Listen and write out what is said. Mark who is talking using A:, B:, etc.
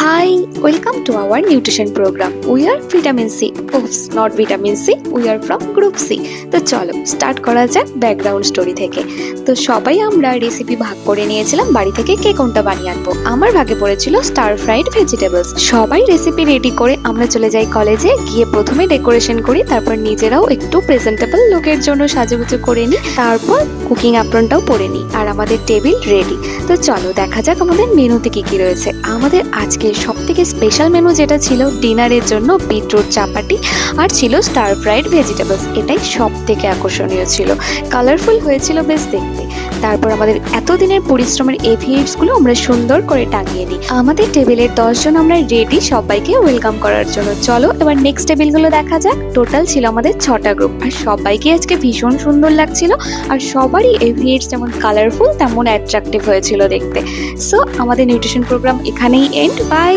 A: Hi, welcome to our nutrition program. We are vitamin C. Oops, not vitamin C. We are from group C. তো চলো start করা যাক background story থেকে। তো সবাই আমরা রেসিপি ভাগ করে নিয়েছিলাম বাড়ি থেকে কে কোনটা বানিয়ে আনবো। আমার ভাগে পড়েছিল স্টার ফ্রাইড ভেজিটেবলস। সবাই রেসিপি রেডি করে আমরা চলে যাই কলেজে, গিয়ে প্রথমে ডেকোরেশন করি, তারপর নিজেরাও একটু প্রেজেন্টেবল লুকের জন্য সাজুগুজু করে নিই, তারপর কুকিং অ্যাপ্রনটাও পরে নিই আর আমাদের টেবিল রেডি। তো চলো দেখা যাক আমাদের মেনুতে কি কি রয়েছে। আমাদের আজকে সবথেকে স্পেশাল মেনু যেটা ছিল ডিনারের জন্য বিটরুট চাপাটি আর ছিল স্টার ফ্রাইড ভেজিটেবলস। এটাই সব থেকে আকর্ষণীয় ছিল, কালারফুল হয়েছিল বেশ দেখতে। তারপর আমাদের এতদিনের পরিশ্রমের এভিয়েটসগুলো আমরা সুন্দর করে টাঙিয়ে নিই। আমাদের টেবিলের 10 জন আমরা রেডি সবাইকে ওয়েলকাম করার জন্য। চলো এবার নেক্সট টেবিলগুলো দেখা যাক। টোটাল ছিল আমাদের 6টা গ্রুপ আর সবাইকে আজকে ভীষণ সুন্দর লাগছিল আর সবারই এভিয়েটস যেমন কালারফুল তেমন অ্যাট্রাকটিভ হয়েছিল দেখতে। সো আমাদের নিউট্রিশন প্রোগ্রাম এখানেই এন্ড। বাই।